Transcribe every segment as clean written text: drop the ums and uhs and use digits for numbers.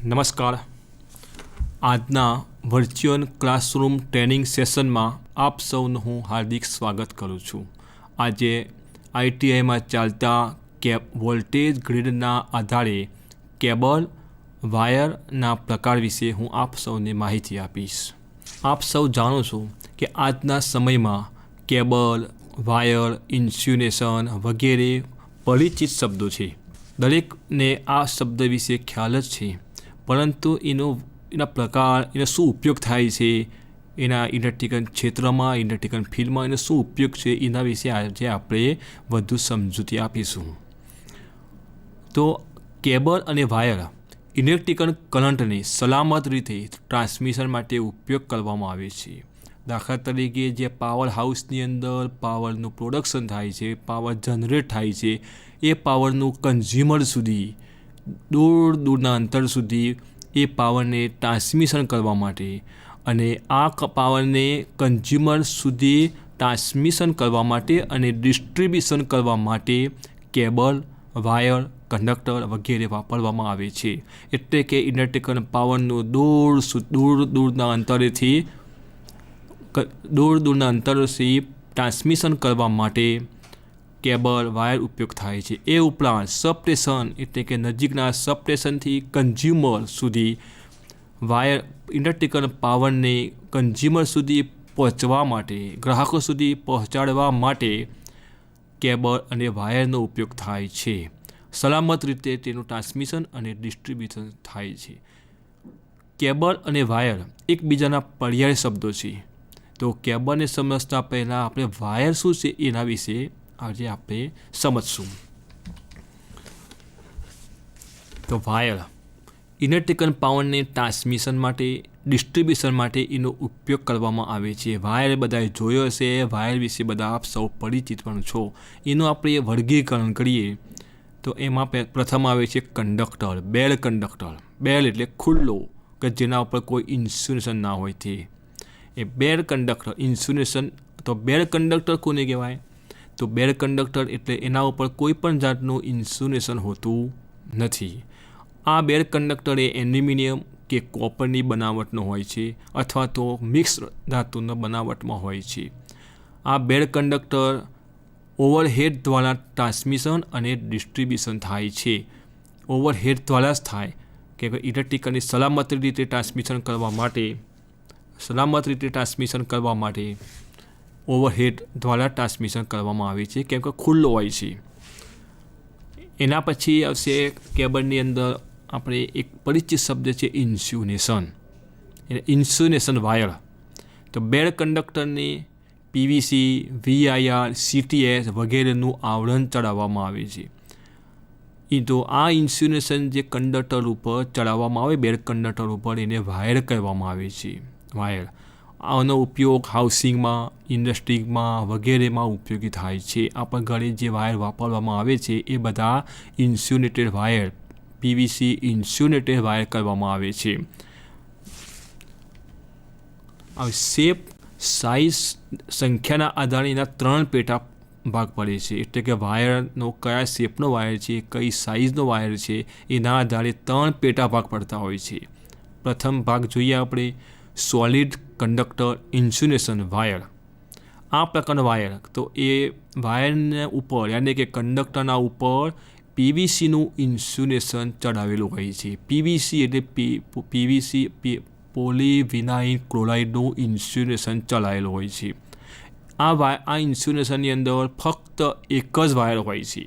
નમસ્કાર. આજના virtual classroom training સેશનમાં આપ સૌનું હું હાર્દિક સ્વાગત કરું છું. આજે આઈટીઆઈમાં ચાલતા વોલ્ટેજ ગ્રીડના આધારે કેબલ વાયરના પ્રકાર વિશે હું આપ સૌને માહિતી આપીશ. આપ સૌ જાણો છો કે આજના સમયમાં કેબલ, વાયર, ઇન્સ્યુલેશન વગેરે પરિચિત શબ્દો છે. દરેકને આ શબ્દ વિશે ખ્યાલ જ છે, પરંતુ એના પ્રકાર, એનો શું ઉપયોગ થાય છે, એના ઇલેક્ટ્રિકલ ક્ષેત્રમાં, ઇલેક્ટ્રિકલ ફિલ્ડમાં એનો શું ઉપયોગ છે, એના વિશે આજે આપણે વધુ સમજૂતી આપીશું. તો કેબલ અને વાયર ઇલેક્ટ્રિકલ કરંટને સલામત રીતે ટ્રાન્સમિશન માટે ઉપયોગ કરવામાં આવે છે. દાખલા તરીકે જે પાવર હાઉસની અંદર પાવરનું પ્રોડક્શન થાય છે, પાવર જનરેટ થાય છે, એ પાવરનું કન્ઝ્યુમર સુધી દૂરના અંતર સુધી એ પાવરને ટ્રાન્સમિશન કરવા માટે અને આ પાવરને કન્ઝ્યુમર સુધી ટ્રાન્સમિશન કરવા માટે અને ડિસ્ટ્રીબ્યુશન કરવા માટે કેબલ, વાયર, કંડક્ટર વગેરે વાપરવામાં આવે છે. એટલે કે ઇલેક્ટ્રિકલ પાવરનું દૂરના અંતરથી ટ્રાન્સમિશન કરવા માટે કેબલ, વાયર ઉપયોગ થાય છે. એ ઉપરાંત સબસ્ટેશન એટલે કે નજીકના સબસ્ટેશનથી કન્ઝ્યુમર સુધી વાયર ઇલેક્ટ્રિકલ પાવરને કન્ઝ્યુમર સુધી પહોંચવા માટે, ગ્રાહકો સુધી પહોંચાડવા માટે કેબલ અને વાયરનો ઉપયોગ થાય છે. સલામત રીતે તેનું ટ્રાન્સમિશન અને ડિસ્ટ્રીબ્યુશન થાય છે. કેબલ અને વાયર એકબીજાના પર્યાય શબ્દો છે. તો કેબલને સમજતા પહેલાં આપણે વાયર શું છે એના વિશે આજે આપણે સમજશું. તો વાયર ઇલેક્ટ્રિકલ પાવરને ટ્રાન્સમિશન માટે, ડિસ્ટ્રીબ્યુશન માટે એનો ઉપયોગ કરવામાં આવે છે. વાયર બધાએ જોયો હશે, વાયર વિશે બધા આપ સૌ પરિચિત પણ છો. એનું આપણે વર્ગીકરણ કરીએ તો એમાં પ્રથમ આવે છે કંડક્ટર, બેલ કંડક્ટર. બેલ એટલે ખુલ્લો, કે જેના ઉપર કોઈ ઇન્સ્યુલેશન ના હોય તે. એ બેલ કંડક્ટર. ઇન્સ્યુલેશન તો બેલ કંડક્ટર કોને કહેવાય? તો બેલ કંડક્ટર એટલે એના ઉપર કોઈ પણ જાતનું ઇન્સ્યુલેશન હોતું નથી. આ બેલ કંડક્ટર એ એલ્યુમિનિયમ કે કોપરની બનાવટનો હોય છે અથવા તો મિક્સ ધાતુના બનાવટમાં હોય છે. આ બેલ કંડક્ટર ઓવરહેડ દ્વારા ટ્રાન્સમિશન અને ડિસ્ટ્રીબ્યુશન થાય છે. ઓવરહેડ દ્વારા જ થાય કે ઇલેક્ટ્રિકલની સલામત રીતે ટ્રાન્સમિશન કરવા માટે ઓવરહેડ દ્વારા ટ્રાન્સમિશન કરવામાં આવે છે, કેમ કે ખુલ્લો હોય છે. એના પછી આવશે કેબલની અંદર આપણે એક પરિચિત શબ્દ છે ઇન્સ્યુલેશન. Insulation wire. તો બેલ કંડક્ટરને પીવીસી, VIR, CTS વગેરેનું આવરણ ચડાવવામાં આવે છે. તો આ ઇન્સ્યુલેશન જે કંડક્ટર ઉપર ચડાવવામાં આવે, બેલ કંડક્ટર ઉપર, એને વાયર કહેવામાં આવે છે. વાયર આનો ઉપયોગ હાઉસિંગમાં, ઇન્ડસ્ટ્રીમાં વગેરેમાં ઉપયોગી થાય છે. આપણા ઘરે જે વાયર વાપરવામાં આવે છે એ બધા insulated wire, PVC insulated wire કરવામાં આવે છે. શેપ, સાઇઝ, સંખ્યાના આધારે એના 3 પેટા ભાગ પડે છે. એટલે કે વાયરનો કયા શેપનો વાયર છે, કઈ સાઇઝનો વાયર છે, એના આધારે 3 પેટા ભાગ પડતા હોય છે. પ્રથમ ભાગ જોઈએ આપણે, સોલિડ કંડક્ટર ઇન્સ્યુલેશન વાયર. આ પ્રકારનો વાયર, તો એ વાયરના ઉપર યાની કે કંડક્ટરના ઉપર પીવીસીનું ઇન્સ્યુલેશન ચડાવેલું હોય છે. પીવીસી એટલે પોલીવિનાઇલ ક્લોરાઇડનું ઇન્સ્યુલેશન ચડાવેલું હોય છે. આ ઇન્સ્યુલેશનની અંદર ફક્ત એક જ વાયર હોય છે.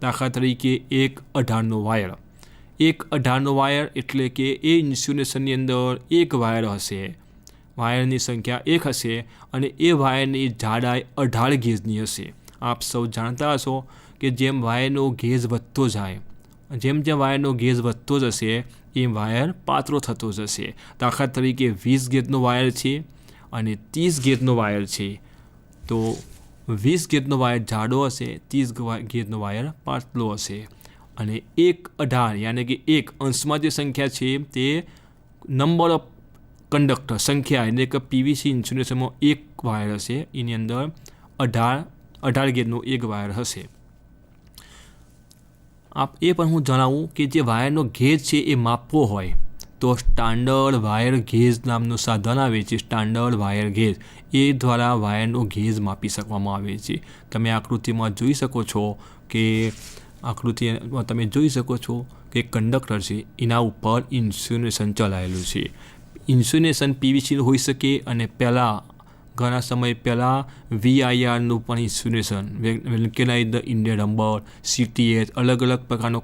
દાખલા તરીકે 1/18નો વાયર. 1/18નો વાયર એટલે કે એ ઇન્સ્યુલેશનની અંદર એક વાયર હશે, વાયરની સંખ્યા 1 હશે અને એ વાયરની જાડાઈ 18 ગેજની હશે. આપ સૌ જાણતા હશો કે જેમ વાયરનો ગેજ વધતો જાય, જેમ વાયરનો ગેજ વધતો જશે એમ વાયર પાતળો થતો જશે. દાખલા તરીકે 20 ગેજનો વાયર છે અને 30 ગેજનો વાયર છે. તો 20 ગેજનો વાયર જાડો હશે, 30 ગેજનો વાયર પાતળો હશે. અને 1/18 યાની કે 1 અંશમાં જે સંખ્યા છે તે નંબર ઓફ કંડક્ટર સંખ્યા, એટલે કે પીવીસી ઇન્સ્યુલેશનમાં એક વાયર હશે, એની અંદર 18 ગેજનો એક વાયર હશે. આપ એ પણ હું જણાવું કે જે વાયરનો ગેજ છે એ માપવો હોય તો સ્ટાન્ડર્ડ વાયર ગેજ નામનું સાધન આવે છે. સ્ટાન્ડર્ડ વાયર ગેજ એ દ્વારા વાયરનો ગેજ માપી શકવામાં આવે છે. તમે આકૃતિમાં જોઈ શકો છો કે કંડક્ટર છે એના ઉપર ઇન્સ્યુલેશન ચલાવેલું છે. ઇન્સ્યુલેશન પીવીસીનું હોઈ શકે અને ઘણા સમય પહેલાં VIRનું પણ ઇન્સ્યુલેશન, વેલ્કેનાઇઝ્ડ ઇન્ડિયન રબર, CTH, અલગ અલગ પ્રકારનો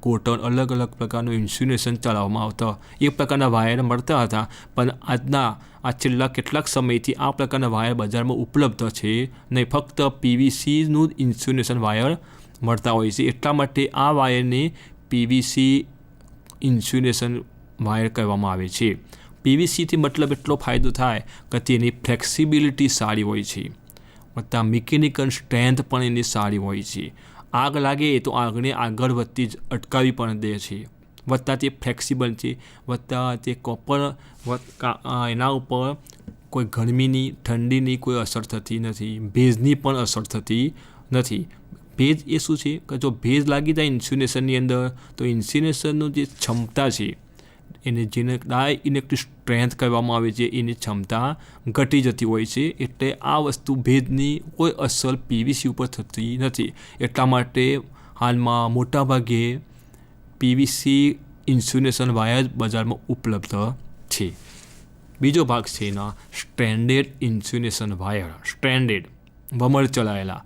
કોટન, અલગ અલગ પ્રકારનું ઇન્સ્યુલેશન ચલાવવામાં આવતા. એ પ્રકારના વાયર મળતા હતા. પણ આ છેલ્લા કેટલાક સમયથી આ પ્રકારના વાયર બજારમાં ઉપલબ્ધ છે નહીં. ફક્ત PVCનું જ ઇન્સ્યુલેશન વાયર મળતા હોય છે. એટલા માટે આ વાયરને PVC ઇન્સ્યુલેશન વાયર કહેવામાં આવે છે. PVCથી મતલબ એટલો ફાયદો થાય કે તેની ફ્લેક્સિબિલિટી સારી હોય છે, વત્તા મિકેનિકલ સ્ટ્રેન્થ પણ એની સારી હોય છે. આગ લાગે તો આગને આગળ વધતી જ અટકાવી પણ દે છે, વત્તા તે ફ્લેક્સિબલ છે, વત્તા તે કોપર એના ઉપર કોઈ ગરમીની ઠંડીની કોઈ અસર થતી નથી, ભેજની પણ અસર થતી નથી. ભેજ એ શું છે કે જો ભેજ લાગી જાય ઇન્સ્યુલેશનની અંદર તો ઇન્સ્યુલેશનનું જે ક્ષમતા છે એને જેને ડાયઇલેક્ટ્રિક સ્ટ્રેન્થ કહેવામાં આવે છે એની ક્ષમતા ઘટી જતી હોય છે. એટલે આ વસ્તુ ભેજની કોઈ અસર PVC ઉપર થતી નથી. એટલા માટે હાલમાં મોટાભાગે PVC ઇન્સ્યુલેશન વાયર બજારમાં ઉપલબ્ધ છે. બીજો ભાગ છે એના સ્ટ્રેન્ડેડ ઇન્સ્યુલેશન વાયર. સ્ટ્રેન્ડેડ ભમર ચલાયેલા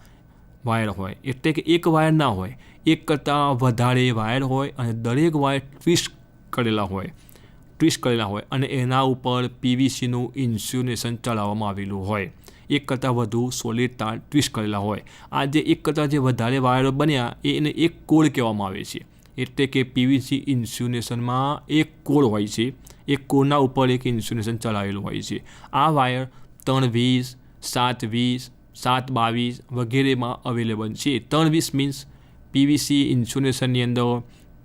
વાયર હોય, એટલે કે એક વાયર ના હોય, એક કરતાં વધારે વાયર હોય અને દરેક વાયર ટ્વિસ્ટ કરેલા હોય અને એના ઉપર PVCનું ઇન્સ્યુલેશન ચલાવવામાં આવેલું હોય. એક કરતાં વધુ સોલિડ તાર ટ્વિસ્ટ કરેલા હોય. આ જે એક કરતાં જે વધારે વાયરો બન્યા એને એક કોર કહેવામાં આવે છે. એટલે કે PVC ઇન્સ્યુલેશનમાં એક કોર હોય છે. એક કોરના ઉપર એક ઇન્સ્યુલેશન ચલાવેલું હોય છે. આ વાયર 320, 720, 722 વગેરેમાં અવેલેબલ છે. 320 મીન્સ PVC ઇન્સ્યુલેશનની અંદર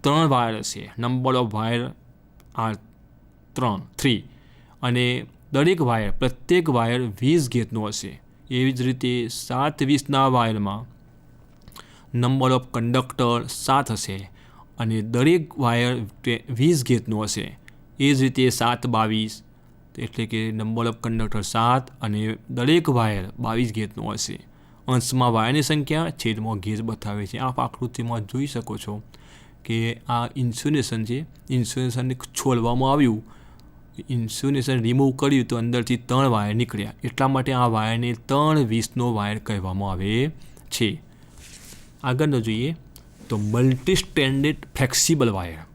3 વાયર હશે. નંબર ઓફ વાયર આર 3 અને પ્રત્યેક વાયર 20 ગેજનું હશે. એવી જ રીતે 720ના વાયરમાં નંબર ઓફ કંડક્ટર 7 હશે અને દરેક વાયર 20 ગેજનું હશે. એ જ રીતે 722 એટલે કે નંબર ઓફ કંડક્ટર 7 અને દરેક વાયર 22 ગેજનું હશે. અંશમાં વાયરની સંખ્યા, છેદમાં ગેજ બતાવે છે. આપ આકૃતિમાં જોઈ શકો છો કે આ ઇન્સ્યુલેશન છે. ઇન્સ્યુલેશનને છોડવામાં આવ્યું, ઇન્સ્યુલેશન રિમૂવ કર્યું તો અંદરથી 3 વાયર નીકળ્યા. એટલા માટે આ વાયરને 320નો વાયર કહેવામાં આવે છે. આગળનો જોઈએ તો multi stranded flexible wire.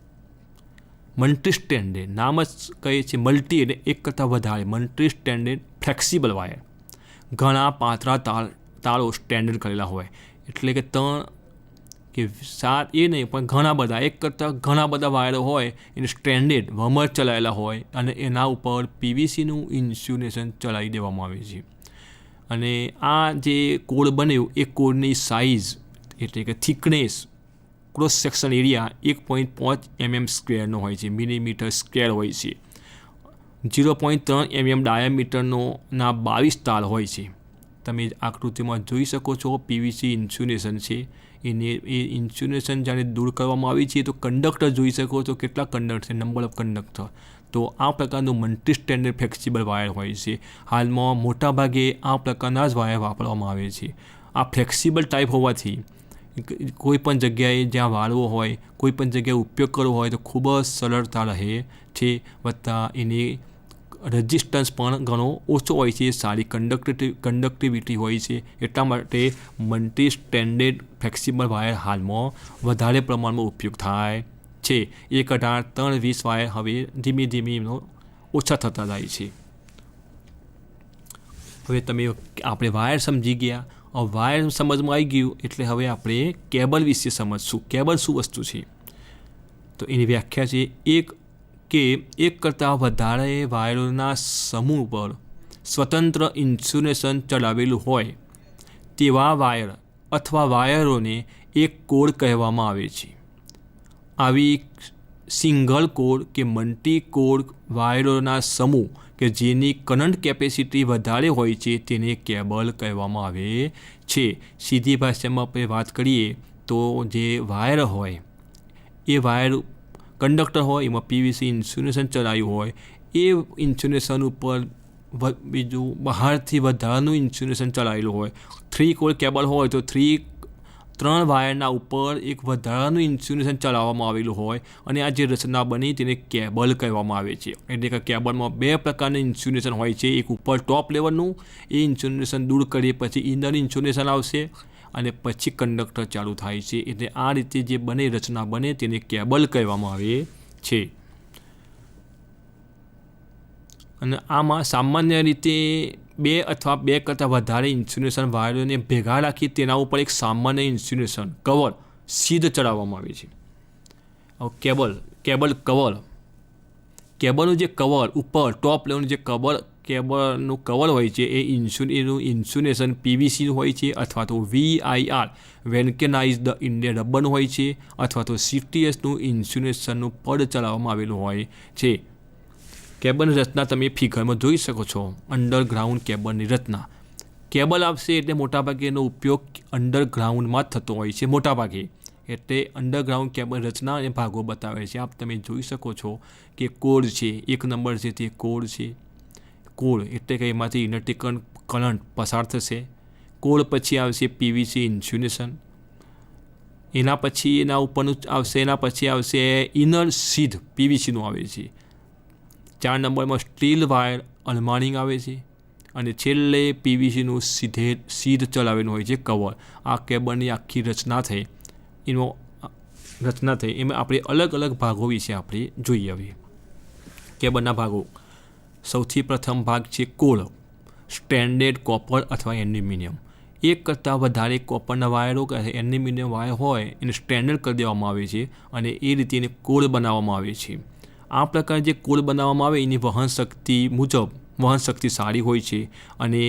Multi stranded નામ જ કહે છે, મલ્ટી એટલે એક કરતાં વધારે. Multi stranded flexible wire. ઘણા પાતળા તાળો સ્ટ્રેન્ડેડ કરેલા હોય, એટલે કે 3 કે 7 એ નહીં પણ ઘણા બધા, એક કરતાં ઘણા બધા વાયરો હોય એને સ્ટ્રેન્ડેડ ભમર ચલાવેલા હોય અને એના ઉપર PVCનું ઇન્સ્યુલેશન ચલાવી દેવામાં આવે છે. અને આ જે કોડ બન્યું એ કોડની સાઇઝ એટલે કે thickness, cross section area 1.5 mm² હોય છે, મિલીમીટર સ્ક્વેર હોય છે. 0.3 mm ડાયામીટરનો 22 તાર હોય છે. તમે આકૃતિમાં જોઈ શકો છો PVC ઇન્સ્યુલેશન છે. એ ઇન્સ્યુલેશન જ્યારે દૂર કરવામાં આવી છે તો કંડક્ટર જોઈ શકો છો કેટલા કંડક્ટર છે, નંબર ઓફ કંડક્ટર. તો આ પ્રકારનું મલ્ટી સ્ટ્રેન્ડેડ ફ્લેક્સિબલ વાયર હોય છે. હાલમાં મોટાભાગે આ પ્રકારના જ વાયર વાપરવામાં આવે છે. આ ફ્લેક્સિબલ ટાઈપ હોવાથી કોઈ પણ જગ્યાએ જ્યાં વાળવો હોય, કોઈ પણ જગ્યાએ ઉપયોગ કરવો હોય તો ખૂબ જ સરળતા રહે છે, વત્તા એની રેઝિસ્ટન્સ પણ ઘણો ઓછો હોય છે, સારી કંડક્ટિવિટી હોય છે. એટલા માટે મલ્ટી સ્ટ્રેન્ડેડ ફ્લેક્સિબલ વાયર હાલમાં વધારે પ્રમાણમાં ઉપયોગ થાય છે. 118, 320 વાયર હવે ધીમે ધીમે એમનો ઓછા થતા જાય છે. હવે આપણે વાયર સમજી ગયા. વાયર સમજમાં આવી ગયું એટલે હવે આપણે કેબલ વિશે સમજશું. કેબલ શું વસ્તુ છે તો એની વ્યાખ્યા છે એક કરતાં વધારે વાયરોના સમૂહ પર સ્વતંત્ર ઇન્સ્યુલેશન ચલાવેલું હોય તેવા વાયર અથવા વાયરોને એક કોડ કહેવામાં આવે છે. આવી સિંગલ કોડ કે મલ્ટી કોડ વાયરોના સમૂહ કે જેની કરંટ કેપેસિટી વધારે હોય છે તેને કેબલ કહેવામાં આવે છે. સીધી ભાષામાં આપણે વાત કરીએ તો જે વાયર હોય એ વાયર કંડક્ટર હોય એમાં પીવીસી ઇન્સ્યુલેશન ચડાવ્યું હોય એ ઇન્સ્યુલેશન ઉપર બીજું બહારથી વધારાનું ઇન્સ્યુલેશન ચડાવેલું હોય. 3 કોર કેબલ હોય તો 3 વાયરના ઉપર એક વધારાનું ઇન્સ્યુલેશન ચડાવવામાં આવેલું હોય અને આ જે રચના બની તેને કેબલ કહેવામાં આવે છે. એટલે કે કેબલમાં 2 પ્રકારના ઇન્સ્યુલેશન હોય છે. એક ઉપર ટોપ લેવલનું, એ ઇન્સ્યુલેશન દૂર કરીએ પછી ઇનર ઇન્સ્યુલેશન આવશે અને પછી કંડક્ટર ચાલુ થાય છે. એટલે આ રીતે જે રચના બને તેને કેબલ કહેવામાં આવે છે. અને આમાં સામાન્ય રીતે 2 અથવા 2 કરતાં વધારે ઇન્સ્યુલેશન વાયરોને ભેગા રાખી તેના ઉપર એક સામાન્ય ઇન્સ્યુલેશન કવર સીધ ચડાવવામાં આવે છે. કેબલ કવર, કેબલનું જે કવર ઉપર ટોપ લેવલનું જે કેબલનું કવર હોય છે એ ઇન્સ્યુલેશન પીવીસી હોય છે અથવા તો VIR વેલ્કેનાઇઝ્ડ ઇન્ડિયન રબરનું હોય છે અથવા તો CTSનું ઇન્સ્યુલેશનનું પડ ચડાવવામાં આવેલું હોય છે. કેબલની રચના તમે ફિગરમાં જોઈ શકો છો. અંડરગ્રાઉન્ડ કેબલની રચના. કેબલ આવશે એટલે મોટાભાગે એનો ઉપયોગ અંડરગ્રાઉન્ડમાં જ થતો હોય છે મોટાભાગે. એટલે અંડરગ્રાઉન્ડ કેબલ રચના અને ભાગો બતાવે છે. આપ તમે જોઈ શકો છો કે કોડ છે, 1 નંબર છે તે કોડ છે. કોડ એટલે કે એમાંથી ઇલેક્ટ્રિક કરંટ પસાર થશે. કોડ પછી આવશે પીવીસી ઇન્સ્યુલેશન. એના પછી એના ઉપરનું આવશે, એના પછી આવશે ઇનર સીધ પીવીસીનું આવે છે. 4 નંબરમાં સ્ટીલ વાયર અલમારિંગ આવે છે અને છેલ્લે પીવીસીનું સીધ ચલાવેલું હોય છે કવર. આ કેબલની આખી રચના થઈ એમાં આપણે અલગ અલગ ભાગો વિશે આપણે જોઈએ. હવે કેબલના ભાગો. સૌથી પ્રથમ ભાગ છે કોર, સ્ટ્રેન્ડેડ કોપર અથવા એલ્યુમિનિયમ. 1 કરતાં વધારે કોપરના વાયરો કે એલ્યુમિનિયમ વાયર હોય એને સ્ટ્રેન્ડેડ કરી દેવામાં આવે છે અને એ રીતે એને કોર બનાવવામાં આવે છે. આ પ્રકારે જે કોર બનાવવામાં આવે એની વહનશક્તિ મુજબ વહનશક્તિ સારી હોય છે અને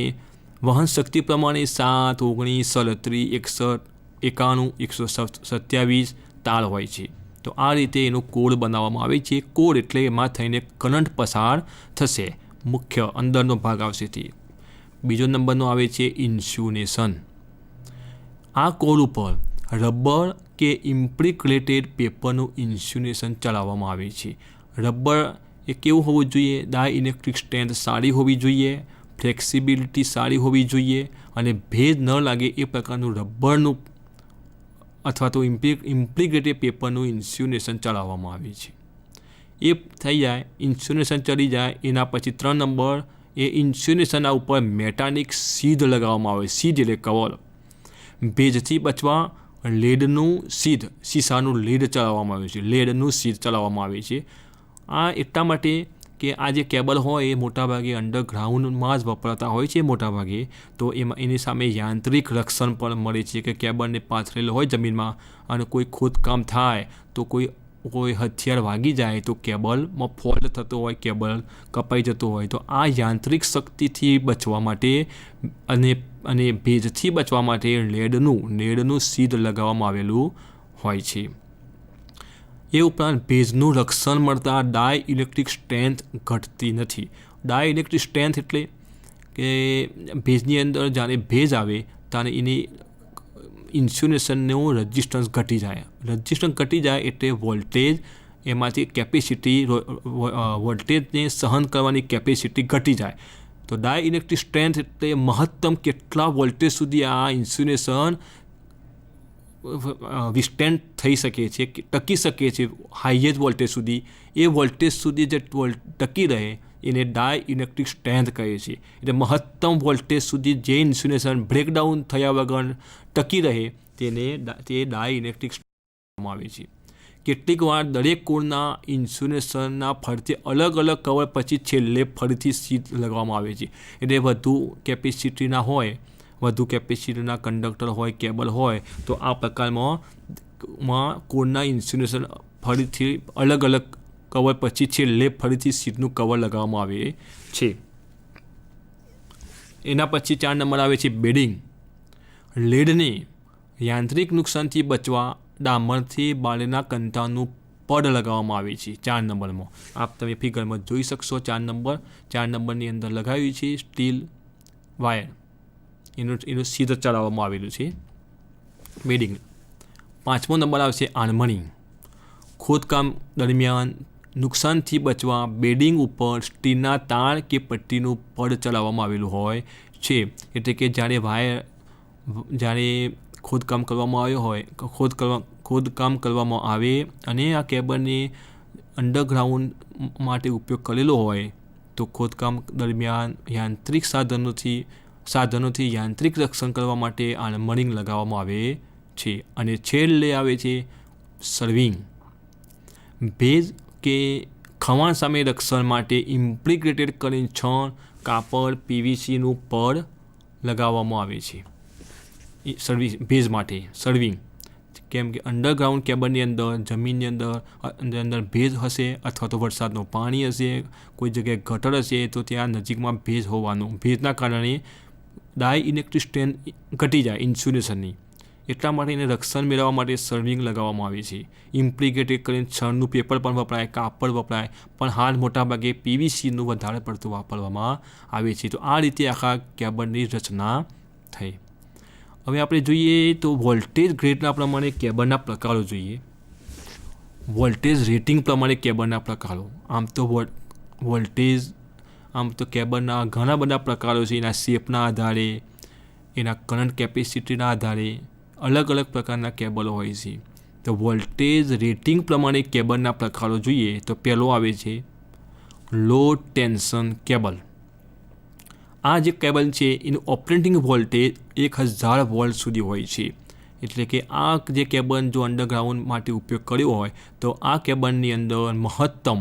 વહનશક્તિ પ્રમાણે 7, 19, 33, 61, 127 તાર હોય છે. તો આ રીતે એનો કોર બનાવવામાં આવે છે. કોર એટલે એમાં થઈને કરંટ પસાર થશે. મુખ્ય અંદરનો ભાગ આવશે તે. બીજો નંબરનો આવે છે ઇન્સ્યુલેશન. આ કોર ઉપર રબર કે ઇમ્પ્રિકેટેડ પેપરનું ઇન્સ્યુલેશન ચલાવવામાં આવે છે. રબર એ કેવું હોવું જોઈએ? ડાઇલેક્ટ્રિક સ્ટ્રેન્થ સારી હોવી જોઈએ, ફ્લેક્સિબિલિટી સારી હોવી જોઈએ અને ભેજ ન લાગે એ પ્રકારનું રબરનું અથવા તો ઇમ્પ્રિકેટેડ પેપરનું ઇન્સ્યુલેશન ચલાવવામાં આવે છે. એ થઈ જાય, ઇન્સ્યુલેશન ચડી જાય, એના પછી 3 નંબર એ ઇન્સ્યુલેશનના ઉપર મેટાલિક સીધ લગાવવામાં આવે. સીધ એટલે કવર. ભેજથી બચવા લેડનું સીધ, શીશાનું લેડ ચલાવવામાં આવે છે. લેડનું સીધ ચલાવવામાં આવે છે. આ એટલા માટે કે આ જે કેબલ હોય એ મોટાભાગે અંડરગ્રાઉન્ડમાં જ વપરાતા હોય છે મોટાભાગે. તો એની સામે યાંત્રિક રક્ષણ પણ મળે છે કે કેબલને પાથરેલો હોય જમીનમાં અને કોઈ ખોદકામ થાય તો કોઈ હથિયાર વાગી જાય તો કેબલમાં ફોલ્ટ થતો હોય, કેબલ કપાઈ જતો હોય. તો આ યાંત્રિક શક્તિથી બચવા માટે અને ભેજથી બચવા માટે લેડનું સીધ લગાવવામાં આવેલું હોય છે. એ ઉપરાંત ભેજનું રક્ષણ મળતા ડાઇલેક્ટ્રિક સ્ટ્રેન્થ ઘટતી નથી. ડાઇલેક્ટ્રિક સ્ટ્રેન્થ એટલે કે ભેજની અંદર જ્યારે ભેજ આવે ત્યારે એની ઇન્સ્યુલેશનનું રેઝિસ્ટન્સ ઘટી જાય. રેઝિસ્ટન્સ ઘટી જાય એટલે વોલ્ટેજ એમાંથી કેપેસિટી વોલ્ટેજને સહન કરવાની કેપેસિટી ઘટી જાય. તો ડાઇલેક્ટ્રિક સ્ટ્રેન્થ એટલે મહત્તમ કેટલા વોલ્ટેજ સુધી આ ઇન્સ્યુલેશન વિસ્ટેન્ડ થઈ શકે છે, ટકી શકે છે હાઈએસ્ટ વોલ્ટેજ સુધી. એ વોલ્ટેજ સુધી જે ટકી રહે એને ડાઇલેક્ટ્રિક સ્ટ્રેન્થ કહે છે. એટલે મહત્તમ વોલ્ટેજ સુધી જે ઇન્સ્યુલેશન બ્રેકડાઉન થયા વગર ટકી રહે તે ડાઇલેક્ટ્રિક સ્ટ્રેન્થ આવે છે. કેટલીક વાર દરેક કોરના ઇન્સ્યુલેશનના ફરતે અલગ અલગ કવર પછી છેલ્લે ફરીથી સીધ લગાવવામાં આવે છે. એટલે વધુ કેપેસિટીના કંડક્ટર હોય, કેબલ હોય તો આ પ્રકારમાં કોરના ઇન્સ્યુલેશન ફરીથી અલગ અલગ કવર પછી છેલ્લે ફરીથી સીધનું કવર લગાવવામાં આવે છે. એના પછી 4 નંબર આવે છે બેડિંગ. લેડને યાંત્રિક નુકસાનથી બચવા ડામરથી બાળેના કંટાનું પડ લગાવવામાં આવે છે 4 નંબરમાં. આપ તમે ફિગરમાં જોઈ શકશો. 4 નંબરની અંદર લગાવ્યું છે સ્ટીલ વાયર. એનું સીધ ચલાવવામાં આવેલું છે બેડિંગ. 5મો નંબર આવશે આર્મરિંગ. ખોદકામ દરમિયાન નુકસાનથી બચવા બેડિંગ ઉપર સ્ટીલના તાર કે પટ્ટીનું પડ ચડાવવામાં આવેલું હોય છે. એટલે કે જ્યારે ખોદકામ કરવામાં આવ્યો હોય ખોદકામ કરવામાં આવે અને આ કેબલને અંડરગ્રાઉન્ડ માટે ઉપયોગ કરેલો હોય તો ખોદકામ દરમિયાન યાંત્રિક સાધનોથી યાંત્રિક રક્ષણ કરવા માટે આર્મરિંગ લગાવવામાં આવે છે. અને છેલ્લે આવે છે સર્વિંગ. ભેજ કે ખવાણ સામે રક્ષણ માટે ઇમ્પ્લિકેટેડ કરીને છણ, કાપડ, પીવીસીનું પડ લગાવવામાં આવે છે ભેજ માટે. સર્વિંગ કેમ કે અંડરગ્રાઉન્ડ કેબલની અંદર જમીનની અંદર ભેજ હશે અથવા તો વરસાદનું પાણી હશે, કોઈ જગ્યાએ ગટર હશે તો ત્યાં નજીકમાં ભેજ હોવાનું, ભેજના કારણે ડાઇઇલેક્ટ્રિક સ્ટ્રેન્થ ઘટી જાય ઇન્સ્યુલેશનની. એટલા માટે એને રક્ષણ મેળવવા માટે સર્વિંગ લગાવવામાં આવે છે. ઇમ્પ્લિકેટેડ કરીને છણનું પેપર પણ વપરાય, કાપડ વપરાય, પણ હાલ મોટાભાગે પીવીસીનું વધારે પડતું વાપરવામાં આવે છે. તો આ રીતે આખા કેબલની રચના થઈ. હવે આપણે જોઈએ તો વોલ્ટેજ ગ્રેડના પ્રમાણે કેબલના પ્રકારો જોઈએ. વોલ્ટેજ રેટિંગ પ્રમાણે કેબલના પ્રકારો. આમ તો કેબલના ઘણા બધા પ્રકારો છે. એના શેપના આધારે, એના કરંટ કેપેસિટીના આધારે અલગ અલગ પ્રકારના કેબલો હોય છે. તો વોલ્ટેજ રેટિંગ પ્રમાણે કેબલના પ્રકારો જોઈએ તો પહેલો આવે છે લો ટેન્શન કેબલ. આ જે કેબલ છે એનું ઓપરેટિંગ વોલ્ટેજ 1000 વોલ્ટ સુધી હોય છે. એટલે કે આ જે કેબલ જો અંડરગ્રાઉન્ડ માટે ઉપયોગ કર્યો હોય તો આ કેબલની અંદર મહત્તમ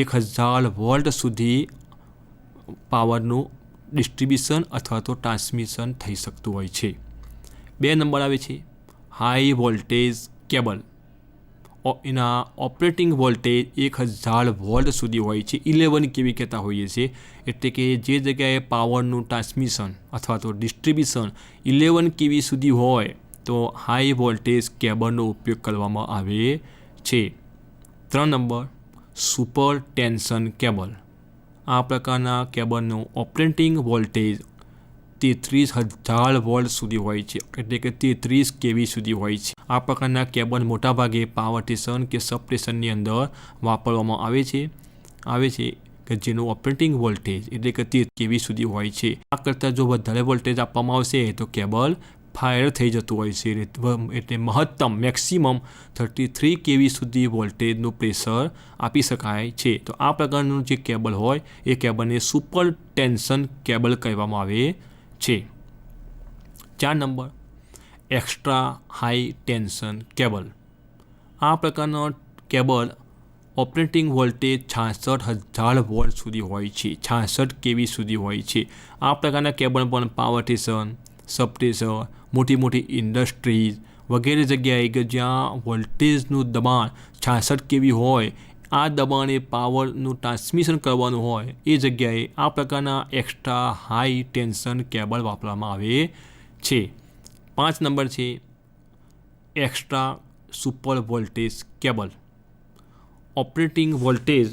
1000 વોલ્ટ સુધી પાવરનું ડિસ્ટ્રીબ્યુશન અથવા તો ટ્રાન્સમિશન થઈ શકતું હોય છે. 2 નંબર આવે છે હાઈ વોલ્ટેજ કેબલ. એના ઓપરેટિંગ વોલ્ટેજ 1000 વોલ્ટ સુધી હોય છે. 11 kV કહેતા હોઈએ છીએ. એટલે કે જે જગ્યાએ પાવરનું ટ્રાન્સમિશન અથવા તો ડિસ્ટ્રીબ્યુશન 11 kV સુધી હોય તો હાઈ વોલ્ટેજ કેબલનો ઉપયોગ કરવામાં આવે છે. 3 નંબર સુપર ટેન્શન કેબલ. આ પ્રકારના કેબલનું ઓપરેટિંગ વોલ્ટેજ 33000 વોલ્ટ સુધી હોય છે. એટલે કે 33 kV સુધી હોય છે. આ પ્રકારના કેબલ મોટાભાગે પાવર સ્ટેશન કે સબસ્ટેશનની અંદર વાપરવામાં આવે છે કે જેનું ઓપરેટિંગ વોલ્ટેજ એટલે કે 30 kV સુધી હોય છે. આ કરતાં જો વધારે વોલ્ટેજ આપવામાં આવશે તો કેબલ ફાયર થઈ જતું હોય છે. એટલે મેક્સિમમ 33 kV સુધી વોલ્ટેજનું પ્રેશર આપી શકાય છે. તો આ પ્રકારનું જે કેબલ હોય એ કેબલને સુપર ટેન્શન કેબલ કહેવામાં આવે છે. 4 number extra high tension cable. આ પ્રકારનો કેબલ ઓપરેટિંગ વોલ્ટેજ 66000 વોલ્ટ સુધી હોય છે. 66 kV સુધી હોય છે. આ પ્રકારના કેબલ પણ પાવર સ્ટેશન, સબસ્ટેશન, મોટી ઇન્ડસ્ટ્રીઝ વગેરે જગ્યાએ કે જ્યાં વોલ્ટેજનું દબાણ 66 kV હોય, આ દબાણે પાવરનું ટ્રાન્સમિશન કરવાનું હોય એ જગ્યાએ આ પ્રકારના એક્સ્ટ્રા હાઈ ટેન્શન કેબલ વાપરવામાં આવે છે. 5 નંબર છે extra super voltage cable. Operating voltage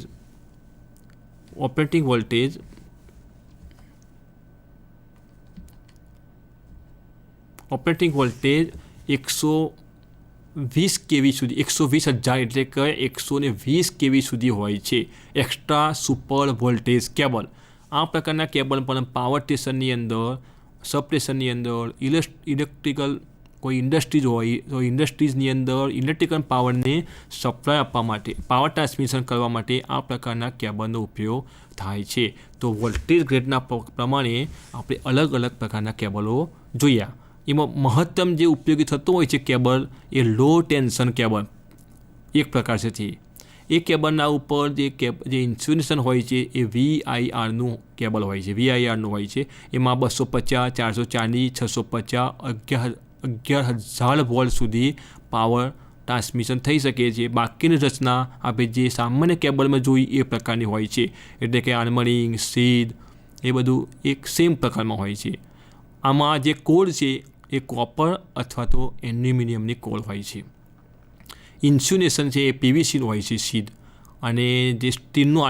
120 kV સુધી 120,000 એટલે કે 120 kV સુધી હોય છે. Extra super voltage cable. આ પ્રકારના કેબલ પણ પાવર સ્ટેશનની અંદર, સબસ્ટેશનની અંદર, ઇલેક્ટ્રિકલ કોઈ ઇન્ડસ્ટ્રીઝ હોય તો ઇન્ડસ્ટ્રીઝની અંદર ઇલેક્ટ્રિકલ પાવરને સપ્લાય આપવા માટે, પાવર ટ્રાન્સમિશન કરવા માટે આ પ્રકારના કેબલનો ઉપયોગ થાય છે. તો વોલ્ટેજ ગ્રેડના પ્રમાણે આપણે અલગ અલગ પ્રકારના કેબલો જોયા. એમાં મહત્તમ જે ઉપયોગી થતો હોય છે કેબલ એ લો ટેન્શન કેબલ એક પ્રકાર છે. એ કેબલના ઉપર જે ઇન્સ્યુલેશન હોય છે એ VIRનું કેબલ હોય છે. VIRનું હોય છે. એમાં 250, 440, 650, 11000 વોલ્ટ સુધી પાવર ટ્રાન્સમિશન થઈ શકે છે. બાકીની રચના આપણે જે સામાન્ય કેબલમાં જોઈ એ પ્રકારની હોય છે. એટલે કે આર્મરિંગ, શીદ એ બધું એક સેમ પ્રકારમાં હોય છે. આમાં જે કોર છે એ કોપર અથવા તો એલ્યુમિનિયમની કોર હોય છે. ઇન્સ્યુલેશન છે એ PVCનું હોય છે શીદ. અને જે સ્ટીલનું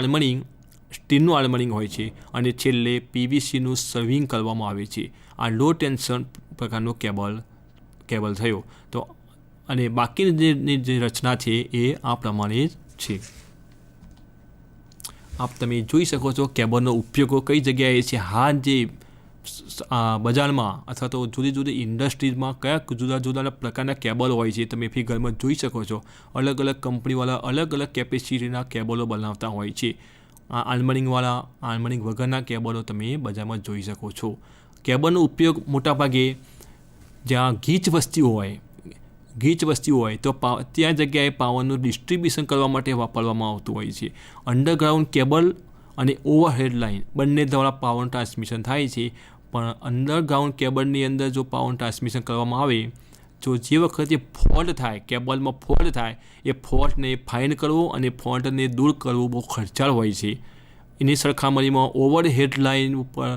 આર્મરિંગ હોય છે. અને છેલ્લે PVCનું સર્વિંગ કરવામાં આવે છે. આ લો ટેન્શન પ્રકારનો કેબલ થયો. તો અને બાકીની જે રચના છે એ આ પ્રમાણે જ છે. આપ તમે જોઈ શકો છો કેબલનો ઉપયોગો કઈ જગ્યાએ છે. હાલ જે બજારમાં અથવા તો જુદી જુદી ઇન્ડસ્ટ્રીઝમાં કયા જુદા જુદા પ્રકારના કેબલ હોય છે તમે ફી ઘરમાં જોઈ શકો છો. અલગ અલગ કંપનીવાળા અલગ અલગ કેપેસિટીના કેબલો બનાવતા હોય છે. આ આર્મરિંગ વગરના કેબલો તમે બજારમાં જોઈ શકો છો. કેબલનો ઉપયોગ મોટાભાગે જ્યાં ગીચ વસ્તી હોય તો ત્યાં જગ્યાએ પાવરનું ડિસ્ટ્રીબ્યુશન કરવા માટે વાપરવામાં આવતું હોય છે. અંડરગ્રાઉન્ડ કેબલ અને ઓવરહેડ લાઇન બંને દ્વારા પાવર ટ્રાન્સમિશન થાય છે. પણ અંડરગ્રાઉન્ડ કેબલની અંદર જો પાવર ટ્રાન્સમિશન કરવામાં આવે તો જે વખતે ફોલ્ટ થાય, કેબલમાં ફોલ્ટ થાય, એ ફોલ્ટને ફાઇન્ડ કરવો અને ફોલ્ટને દૂર કરવું બહુ ખર્ચાળ હોય છે. એની સરખામણીમાં ઓવરહેડ લાઇન ઉપર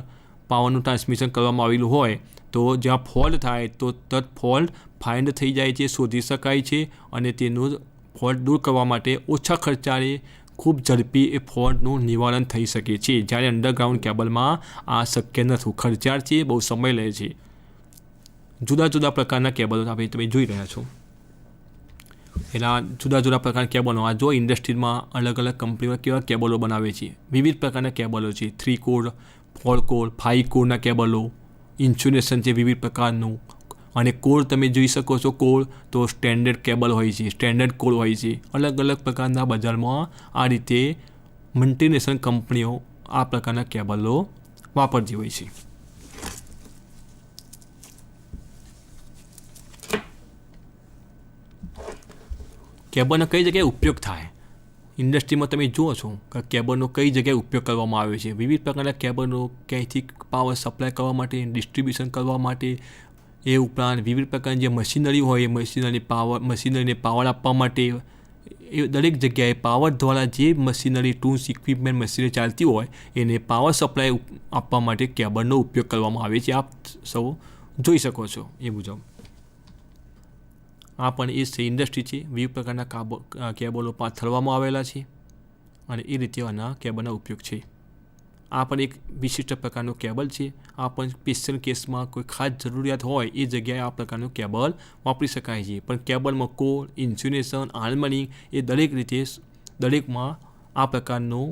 પાવરનું ટ્રાન્સમિશન કરવામાં આવેલું હોય તો જ્યાં ફોલ્ટ થાય તો તરત ફોલ્ટ ફાઇન્ડ થઈ જાય છે, શોધી શકાય છે અને તેનું ફોલ્ટ દૂર કરવા માટે ઓછા ખર્ચાળે ખૂબ ઝડપી એ ફોલ્ટનું નિવારણ થઈ શકે છે. જ્યારે અંડરગ્રાઉન્ડ કેબલમાં આ શક્ય નથી, ખર્ચાળ છે, બહુ સમય લે છે. જુદા જુદા પ્રકારના કેબલો આપણે તમે જોઈ રહ્યા છો. એના જુદા જુદા પ્રકારના કેબલો આ જો ઇન્ડસ્ટ્રીમાં અલગ અલગ કંપનીઓ કેવા કેબલો બનાવે છે. વિવિધ પ્રકારના કેબલો છે. 3 કોર, 4 કોર, 5 કોરના કેબલો, ઇન્સ્યુલેશન છે વિવિધ પ્રકારનું. અને કોર તમે જોઈ શકો છો. કોર તો સ્ટેન્ડર્ડ કેબલ હોય છે, સ્ટેન્ડર્ડ કોર હોય છે. અલગ અલગ પ્રકારના બજારમાં આ રીતે મલ્ટીનેશનલ કંપનીઓ આ પ્રકારના કેબલો વાપરતી હોય છે. કેબલનો કઈ જગ્યાએ ઉપયોગ થાય ઇન્ડસ્ટ્રીમાં તમે જુઓ છો કે કેબલનો કઈ જગ્યાએ ઉપયોગ કરવામાં આવ્યો છે. વિવિધ પ્રકારના કેબલનો ક્યાંયથી પાવર સપ્લાય કરવા માટે, ડિસ્ટ્રીબ્યુશન કરવા માટે, એ ઉપરાંત વિવિધ પ્રકારની જે મશીનરી હોય એ મશીનરીને પાવર આપવા માટે, એ દરેક જગ્યાએ પાવર દ્વારા જે મશીનરી ટૂલ્સ ઇક્વિપમેન્ટ મશીનરી ચાલતી હોય એને પાવર સપ્લાય આપવા માટે કેબલનો ઉપયોગ કરવામાં આવે છે. આપ સૌ જોઈ શકો છો એ મુજબ. આ પણ એ ઇન્ડસ્ટ્રી છે. વિવિધ પ્રકારના કેબલો પાથરવામાં આવેલા છે અને એ રીતે આના કેબલના ઉપયોગ છે. આ પણ એક વિશિષ્ટ પ્રકારનું કેબલ છે. આ પણ સ્પેશિયલ કેસમાં કોઈ ખાસ જરૂરિયાત હોય એ જગ્યાએ આ પ્રકારનું કેબલ વાપરી શકાય છે. પણ કેબલમાં કોર, ઇન્સ્યુલેશન, આર્મરિંગ એ દરેકમાં આ પ્રકારનું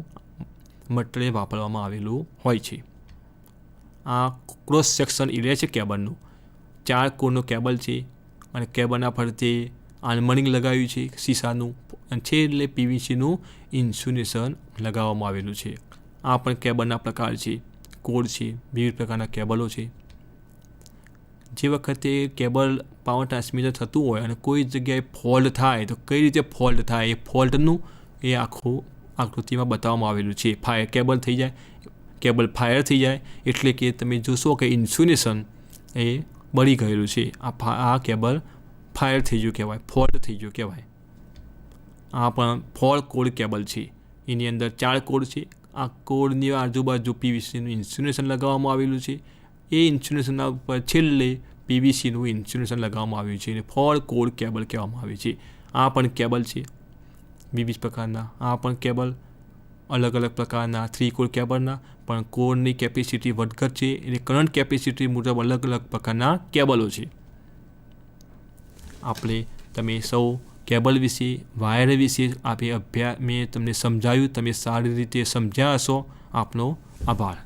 મટીરિયલ વાપરવામાં આવેલું હોય છે. આ ક્રોસ સેક્શન એરિયા છે કેબલનું. 4 કોરનું કેબલ છે અને કેબલના ફરતે આર્મરિંગ લગાવ્યું છે શીશાનું અને છેલ્લે પીવીસીનું ઇન્સ્યુલેશન લગાવવામાં આવેલું છે. આ પણ કેબલના પ્રકાર છે. કોડ છે, વિવિધ પ્રકારના કેબલો છે. જે વખતે કેબલ પાવર ટ્રાન્સમિશન થતું હોય અને કોઈ જગ્યાએ ફોલ્ટ થાય તો કઈ રીતે ફોલ્ટ થાય એ ફોલ્ટનું એ આખું આકૃતિમાં બતાવવામાં આવેલું છે. કેબલ ફાયર થઈ જાય એટલે કે તમે જોશો કે ઇન્સ્યુલેશન એ બળી ગયેલું છે. આ કેબલ ફાયર થઈ ગયું કહેવાય, ફોલ્ટ થઈ ગયું કહેવાય. આ પણ 4 કોર કેબલ છે. એની અંદર 4 કોર છે. આ કોરની આજુબાજુ પીવીસીનું ઇન્સ્યુલેશન લગાવવામાં આવેલું છે. એ ઇન્સ્યુલેશનના ઉપર છેલ્લે પીવીસીનું ઇન્સ્યુલેશન લગાવવામાં આવ્યું છે અને 4 કોર કેબલ કહેવામાં આવે છે. આ પણ કેબલ છે વિવિધ પ્રકારના. આ પણ કેબલ અલગ અલગ પ્રકારના 3 કોર કેબલના પણ કોરની કેપેસિટી વધઘટ છે એટલે કરંટ કેપેસિટી મુજબ અલગ અલગ પ્રકારના કેબલો છે. તમે સૌ કેબલ વિશે, વાયર વિશે મેં તમને સમજાવ્યું. તમે સારી રીતે સમજ્યા હશો. આપનો આભાર.